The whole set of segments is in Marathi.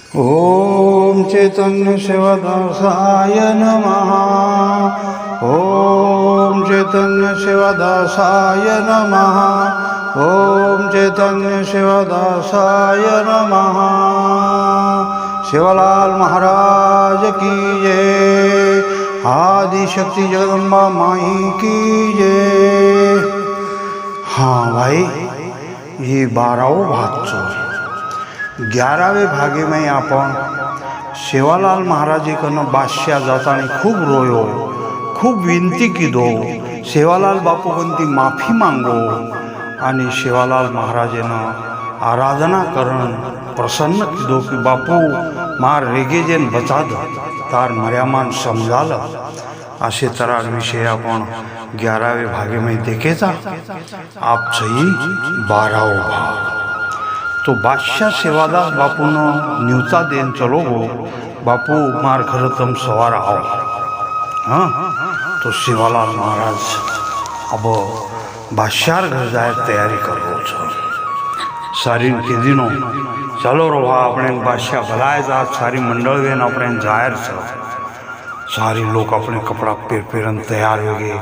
ओम चैतन्य शिवदासाय नमः। ओम चैतन्य शिवदासाय नमः। ओम चैतन्य शिवदासाय नमः। शिवलाल महाराज की जय। आदि शक्ति जगदम्बा माई की जय। हाँ भाई, ये 12वा भागचं 11वे भागे में आपण सेवालाल महाराजी कडनं बादशाह जाताना खूप रोयो, खूप विनती कीधो। सेवालाल बापू कोणती माफी मांगो आणि सेवालाल महाराजेनं आराधना करण प्रसन्न कीधो की बापू मार रेगेजेन बचा दो तार मर्यामान समजालं। असे तरार विषय आपण 11वे भागे में देखेचा। आप सही 12वा भाग। तो बादशाह सेवादास बापू ने न्यूता देन चलो गो बापू मार घर तुम सवार आओ। हाँ, तो सेवालाल महाराज अब बादशाह घर जाए तैयारी करो छो। सारी के दिनों चलो रो अपने बादशाह भलाए जा सारी मंडल देन अपने जाहिर छो। सारी लोग अपने कपड़ा पेर पेरन तैयार हो गए।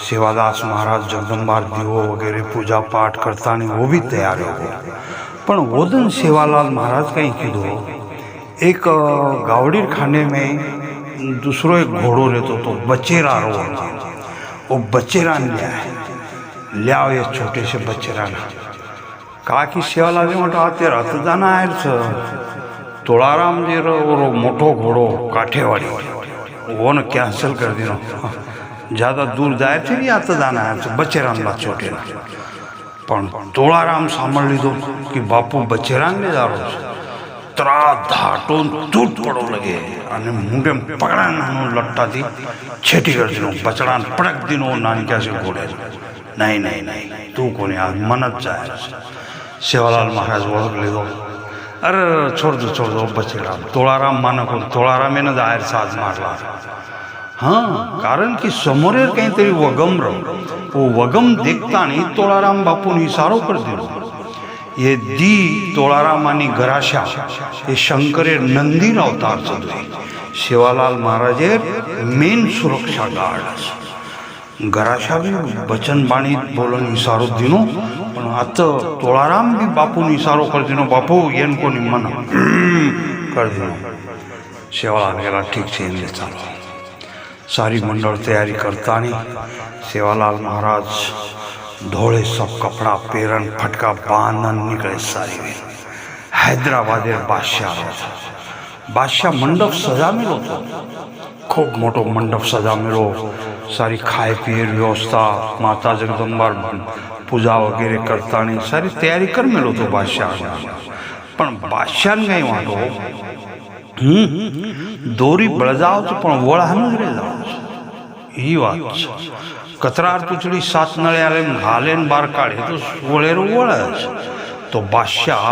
सेवादास महाराज जगदम्बार दीवो वगैरह पूजा पाठ करता नहीं वो भी तैयार हो गए। पण वो दिन सेवालाल महाराज कहीं कीधो एक गावडीर खाने में दूसरो एक घोड़ो रहतो तो बचेरा रो। वो बचेरा लिया ये छोटे से बचेरा कहा कि सेवालाल मोटो आते रात जाना है तोड़ाराम जी रो मोटो घोड़ो काठेवाड़ी वो न कैंसिल कर दिनो। ज़्यादा दूर जाए थे भी आता जाना है बचेरा छोटे पण तोड़ाराम सांभ लीधो कि बापू बचेरान ले जा रहा तरा धाटो तूट पड़ो लगे अने मुंडे पकड़ा नानो लट्टा थी छेटी कर दिनो बचड़ा पड़क दिनो नानी क्या से घोड़े। नहीं नहीं नहीं तू कोने आज मनत जाए। सेवालाल महाराज ओळख लीधो। अरे छोड़ दो बचेरा तोड़ाराम माना को तोड़ाराम ने जाहिर साज मारला। हाँ, कारण की समोरेर कहीं तरी वगम रहो वो वगम देखता नहीं तोड़ाराम बापू ने इशारो कर दिलो। ये दी तोड़ारामानी गराशा ये शंकरेर नंदीर अवतार चलो। सेवालाल महाराजेर मेन सुरक्षा गार्ड गराशा भी वचन बाणी बोलन इशारो दिनो पण आता तोड़ाराम भी बापू ने इशारो कर दिनो बापू येन को निमन कर दिनो। सेवालाल गेला ठीक से इनले चालो। सारी मंडल तैयारी करता नहीं। सेवालाल महाराज धोले सब कपड़ा पेरन फटका बांधन निकले सारी वे हैदराबादेर बादशाह मंडप सजा मिलो तो खूब मोटो मंडप सजा मिलो। सारी खाए पिए व्यवस्था माता जगदम्बार पूजा वगैरह करता नहीं सारी तैयारी कर मिलो तो बादशाह पण बादशाह ने कहीं वाटो दोरी बळजाव तो पण वळहानच रे जाव ही बात कतरार पुचड़ी सात नळ्याले घालेन बार काढे तो वळेर वळच। तो बादशाह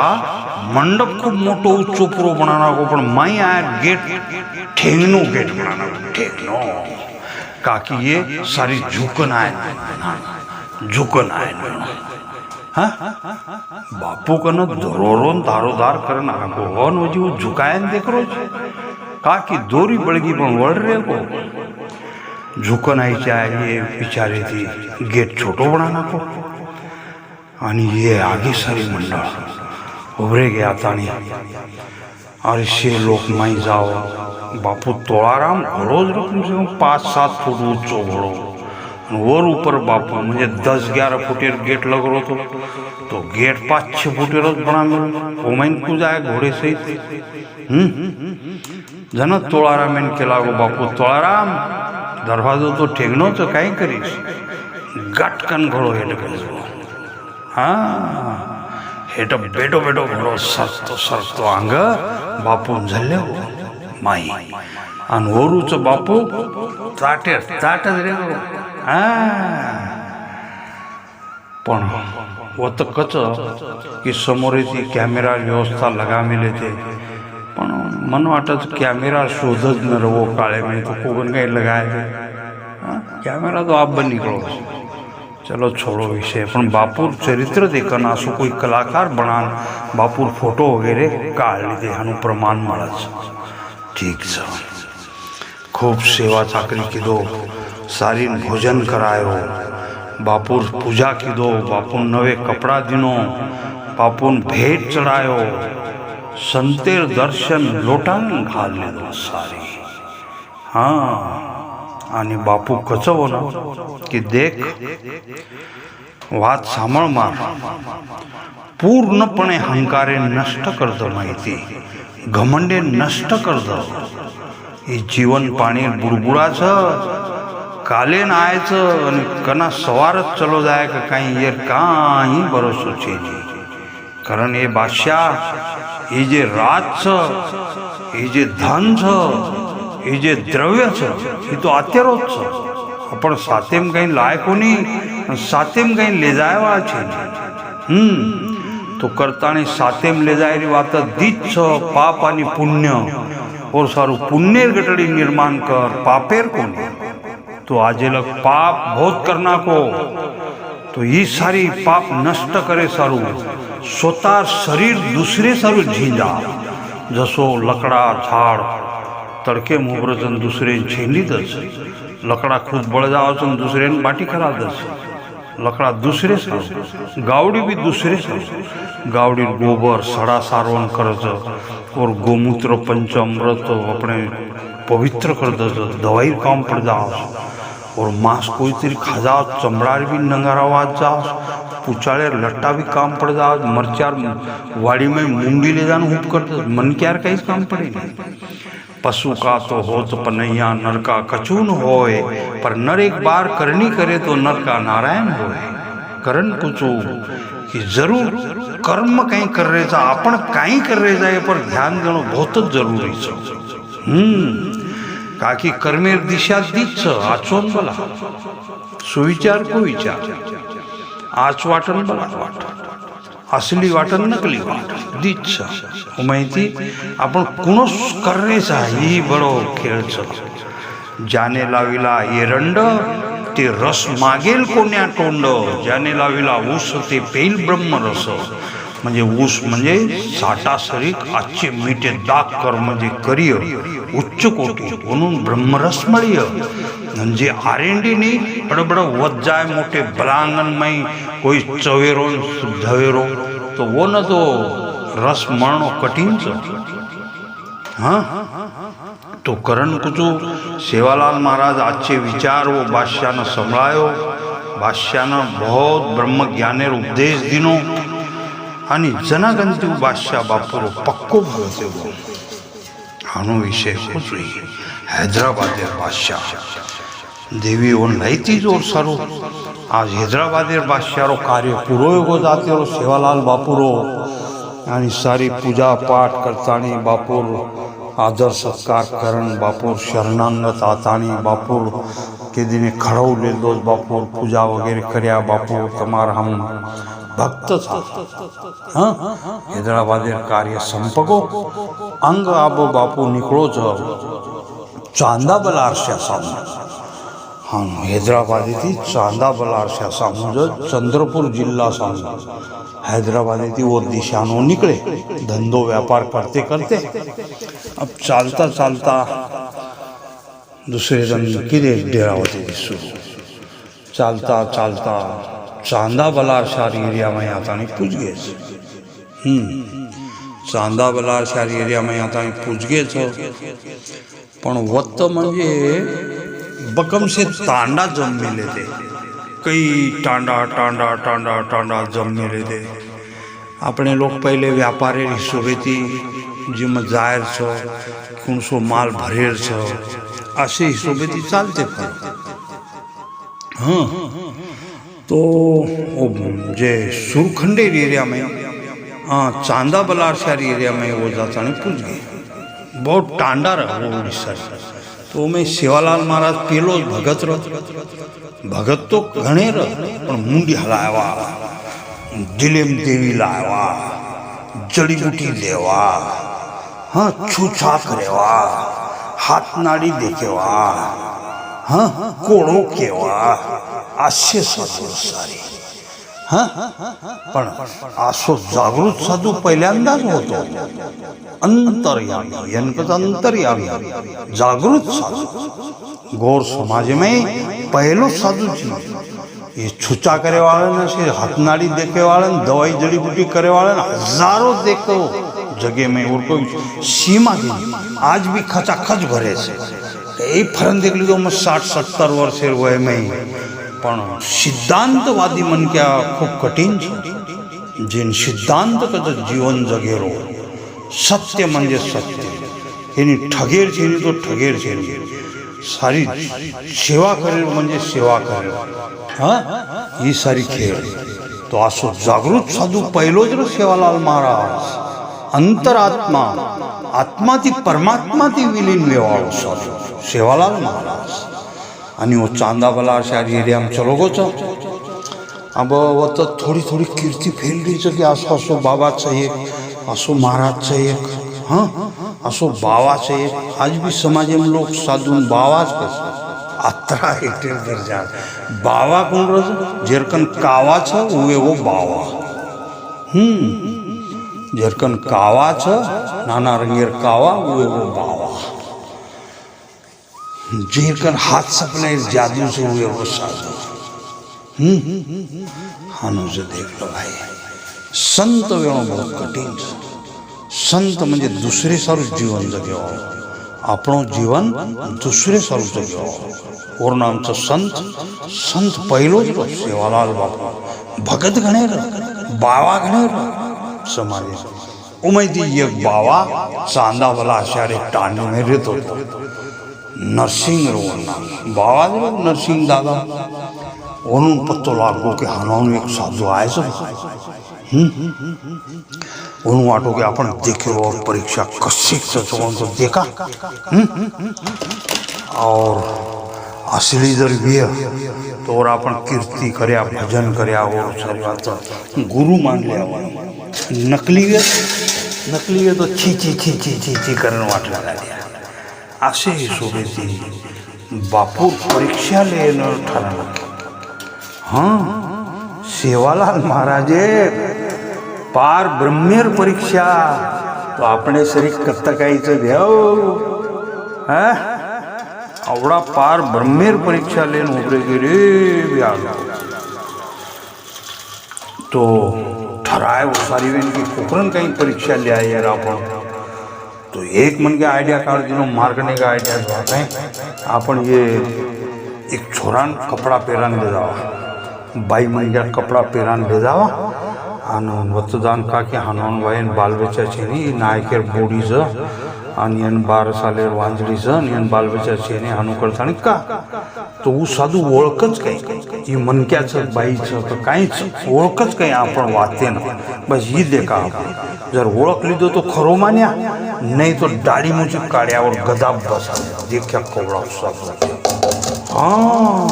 मंडप खूब मोटो ऊंचो पूरो बनाना को पण माई आयर गेट ठेंगनो गेट बनाना ठेंगनो काकी ये सारी झुकन आए। हाँ, बापू कन दरोरोन दारोदार करन आगो नो जी वो झुकायन देख रो का कि दोरी बळगी पण वळ रे को झुकन आई चाहिए बिचारे थी गेट छोटो बनाना को आणि ये आगे सारी मंडळ उभरे गया तानी। अरे से लोक माई जाओ बापू तोड़ाराम घोड़ो कम से कम 5-7 फुट ऊंचो घोड़ो और ऊपर बापू म्हणजे 10-11 फुटेर गेट लग रहो तो गेट 5-6 फुटेर बना मिलो ओमेन को जाए घोड़े सहित। जन तोड़ाराम के लागो बापू तोड़ाराम दरवाजो तो ठेंगनो तो कहीं करीश गटकन घोड़ो हेठ गजो। हाँ, हेठ बेटो घोड़ो सरतो आंग बापू झल्ले माई आणि ओरूच बापू ताटच रे। पण वो तो कच की समोर ती कॅमेरा व्यवस्था लगा मिले थे पण मन वाटत कॅमेरा शोधच न रहो काळे में तो कोगन काही लगाए थे। कैमरा तो आप बन निकलो चलो छोड़ो विषय, पण बापूर चरित्र देखना असो कोई कलाकार बनान बापूर फोटो वगैरह काढ लीधे हानु प्रमाण मळे छे। ठीक छे, खूब सेवा चाकरी कीधो, सारी भोजन करायो, बापूर पूजा कीधो, बापून नवे कपड़ा दीनो, बापून भेट चढ़ायो, संतेर दर्शन लोटान घाल लीधो सारी। हाँ, आणि बापू कचवो ना की देख वात सांभळ मार, पूर्णपणे हंकारे नष्ट कर दो, माहिती घमंडे नष्ट कर दो। हे जीवन पाणी बुडबुडाच काले नायचं आणि कना सवारच चलो जाय का काही यार काही भरोसो छे नहीं। कारण ये बादशाह ये जे राज छ, ये जे धन छ, ये जे द्रव्य छ, ये तो अत्यारो छ, पण सातेम कहीं लायको नहीं, सातेम कहीं ले जायवा छे। तो करताने सातेम ले जायरी वात दीच छ, पाप आणि पुण्य, और सारू पुण्येर गटड़ी निर्माण कर, पापेर कोण। तो आजे लग पाप बहुत करना को, तो ये सारी पाप नष्ट करे सारू, स्वतः शरीर दूसरे सारू झींजा, जसो लकड़ा झाड़ तड़के मुबरजन दूसरे छीनी दस, लकड़ा खुद बळ जावचन दूसरे बाटी करा दस, लकड़ा दूसरे सारू, गावड़ी भी दूसरे सारू, गावड़ी गोबर सड़ा सारवन करज, और गोमूत्र पंचामृत अपने पवित्र कर दस, दवाई काम पड़ जाओ, और मांस कोई तेरी खा जाओ, चमड़ार भी नंगारावा जाओ, पुचाड़े लट्टा भी काम पड़ जाओ, मरचार वाड़ी में मुंडी ले जाना हुप कर दस, मन क्यार कहीं काम पड़े नहीं। पशु का तो होत पनैया नर का कछू न होए, पर नर एक बार करनी करे तो नर का नारायण होए। करण पूछो कि जरूर कर्म कहीं कर रहे जा, अपन कहीं कर रहे जाए पर ध्यान देना बहुत जरूरी है। काकी कर्मेर दिशा दीच आचोन बला, सुविचार को विचार, आच वाटन बला वाट, असली वाटन नकली वाट, दीच माहिती आपण कुणोस करणे ही बड़ो खेळ छ। ज्याने लाविला एरंड ते रस मागेल कोण्या तोंड, ज्याने लाविला ऊस ते पेल ब्रह्म रस। म्हणजे ऊस म्हणजे साठासरीक आजचे मीठे दाग कर म्हणजे करिय उच्च कोटी, म्हणून ब्रह्मरस मळीय। म्हणजे आरेंडी नी बड़बड़ वध जाए मोटे बलांगन कोई चवेरो धवेरो, तो वो न तो रस मरणो कठिन छ। हाँ, तो करण कुचू सेवालाल महाराज आजचे विचार वो बादशाह ने संभळायो, बादशाह ने बहुत ब्रह्म ज्ञानेर उपदेश दिनो, आणि जनागंती बादशाह बापूरो पक्को भगते वो। हानो विषय कुछ नहीं, हैदराबादेर बादशाह देवी ओन लायती जोर सारो। आज हैदराबादेर बादशाह कार्य पूरो हो जाते रो सेवालाल बापूरो, आणि सारी पूजा पाठ करतानी बापूर आदर सत्कार करण, बापूर शरणांगत आतानी, बापूर के दिने खड़ो ले दो, बापूर पूजा वगैरह कर्या, बापूर तमार हम भक्त था। हाँ, हैदराबादेर कार्य संपको अंग आबो बापू निकलो जो चांदा बलारशा सामने। हाँ, हैदराबादी थी चांदा बलारशा सामने जो चंद्रपुर जिला सामने हैदराबादी थी, वो दिशानो निकले धंधो व्यापार करते करते। अब चालता चालता दूसरे दिन किरे डेरा होती थी शुरू, चालता चालता चांदा बलार शहर एरिया में आता नहीं पूछ गए। चांदा बलार शहर एरिया में आता नहीं पूछ गए छो, पण वत म्हणजे बकम से तांडा जम मिले थे, कई टांडा टांडा टांडा टांडा जम मिले थे। अपने लोग पहले व्यापारी हिशोबे थी जिम जायर छो, कुणसो माल भरेर छो, असे हिशोबे थी चालते थे। हाँ, तो जे सुरखंडेर एरिया में, हाँ चांदा बलार शहर एरिया में वो जाता नहीं पूछ गए, बहुत टांडा रहा वो उड़ीसा। तो मैं सेवालाल महाराज पेलो भगत रो, भगत तो घणे रह मुंडी हलावा, दिलेम देवी लावा, जड़ी बूटी लेवा, हाँ छूछा करेवा, हाथ नाड़ी देखेवा, हाँ कोड़ो केवा, आशे साधू सारी पण असो जागृत साधू पहिल्यांदाच होतो अंतर्यामी अंतर्यामी जागृत साधू गौर समाज में पहलो साधु जी ये छुचा करे वाले से हथनाड़ी देखे वाले दवाई जड़ी बूटी करे वाले हजारों देखो जगह में और कोई सीमा नहीं आज भी खचाखच भरे से एक फरक देख लीजिए मैं 60-70 वर्ष वय में पण सिद्धांतवादी मन क्या खूब कठीण छे जिन सिद्धांत का जीवन जगेरो सत्य म्हणजे सत्य एनी ठगेर छे तो ठगेर छे सारी सेवा करे म्हणजे सेवा करे ही सारी खेळ तो असो जागृत साधू पहिलो ज सेवालाल महाराज अंतरात्मा आत्मा ती परमात्मा ती विलीन वेवाळो साधू सेवालाल महाराज आणि वो चांदावाला शारी एरिया में चलो गो चो अब वो तो थोड़ी थोड़ी कीर्ति फैल गई है कि असो असो बाबा चाहिए असो महाराज चाहिए हाँ असो बाबा चाहिए आज भी समाज में लोग साधु बावाच कस अतरा हेटेल दर्जा बावा कोण रोज जेरकन कावा छ उवे वो बावा जेरकन कावा छ नाना रंगेर कावा उवे वो बावा जेरकन हाथ सपने जादू से हुए वो साधु हानो से देख लो भाई संत वेणो बहुत कठीण संत म्हणजे दुसरे सारू जीवन जगेव आपणो जीवन दुसरे सारू जगेव और नामचं संत संत पहिलोच सेवालाल बापू भगत घणे बावा घणे समाज उमेदी एक बावा चांदावाला आशारे टांडी में रहतो नरसिंह रोना बाबा नरसिंह दादा ओनू पत्तो लागो के हानोन एक साधु आए सब ओनू वाटो के अपन देखे वो परीक्षा कशी तो देखा और असली जर भी तो और अपन कीर्ति करया भजन करया और सारी बात गुरु मान लिया नकली नकली तो छी छी छी छी छी छी करने वाटला दिया असे हिशोबेची बापू परीक्षा लेणं ठरवलं हाँ सेवालाल महाराजे पार ब्रह्मेर परीक्षा तो अपने शरीर कत्तकाईचं घ्याव आवडा पार ब्रह्मेर परीक्षा लेन उभरे गेले तो ठराय सारी वेन की कोकरण काही परीक्षा लिहाय यार आपण तो एक मन के आइडिया काढ दिनो मार्गने का आइडिया होता है आपण ये एक छोरान कपड़ा पेरान ले जावा बाई मन गया कपड़ा पेरान ले जावा आणि मतदान का की हानोन वायन बालबच्चा छेनी नायकेर बोडीज आणि यन 12 सालेर वांजडीज यन बालबच्चा छेनी हानू करतानी का तो वो साधू ओळखच काही ही मनक्याचं बाईचं तर काहीच ओळखच काही आपण वाचते ना बस ही देखा जर ओळख लीधो तो खरो मान्या नहीं तो दाढ़ी मुझे काढ़्यावर गदाब बसा देखा कोवळा साधू हाँ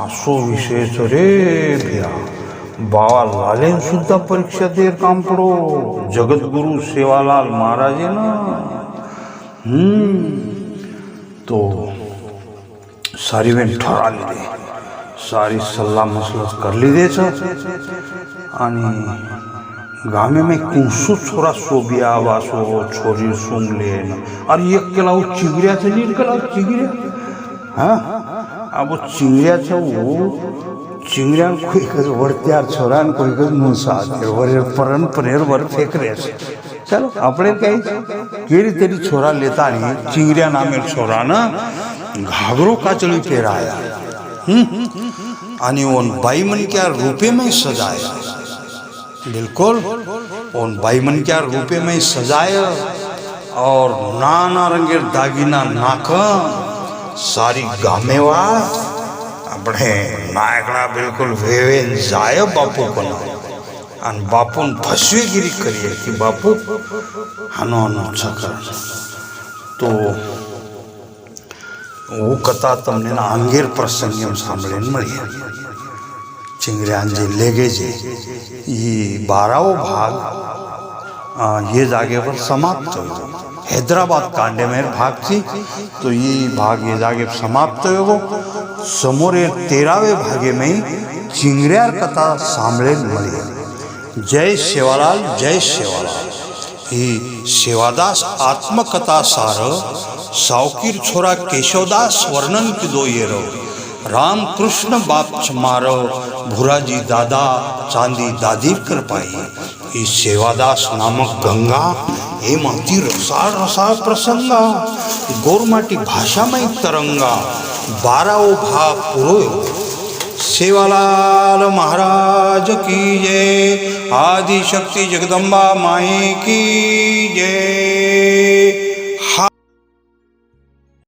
असो विशेष रे भैया बाबा लालेन सुद्धा परीक्षा देर काम पडो जगतगुरु सेवालाल महाराजे ना तो सारी वेन ठरा लीधे सारी सल्ला मसलत कर लीधे आणि गामे में कुंसू छोरा सोबिया वासो छोरी सुन लेन और एक केला वो चिगरिया से नील केला चिगरिया हाँ अब वो चिंगरिया था वो चिंगरिया कोई कस वरत्यार छोरा न कोई कस मुंसा वरेर परन परेर वर फेक रहे चलो अपने कहीं केरी तेरी छोरा लेता नहीं चिंगरिया नामेर छोरा ना घाघरो काचली पेराया आणि उन बाई मन क्या रूपे में सजाया बिल्कुल उन बाई मन क्या रूपे में सजाया और नाना रंगेर दागिना नाका सारी गामेवा अपने नायकना बिल्कुल वेवेन जाय बापू पण आणि बापून फसवेगिरी करिए कि बापू हानो हानो छकर तो वो कथा तमने ना अंगेर प्रसंग सांभळेन मळी चिंगऱ्यांजे लेगे जे ये 12वो भाग ये जागेवर समाप्त होतो हैदराबाद कांडेमेर भाग थी। तो ये भाग ये जागे समाप्त हो समोर 13वे भागे में चिंगऱ्यार कथा सांभळेल मळी। जय सेवालाल, जय सेवालाल। ही सेवादास आत्मकथा सार सावकीर छोरा केशवदास वर्णन किदो येरो। रामकृष्ण बाप मारो भुराजी दादा चांदी दादी कर पाई। ही सेवादास नामक गंगा ए माती रसाळ रसाळ प्रसंगा गोरमाटी भाषा में तरंगा 12वो भाग पुरो। सेवालाल महाराज की जय। आदि शक्ति जगदम्बा माई की जय।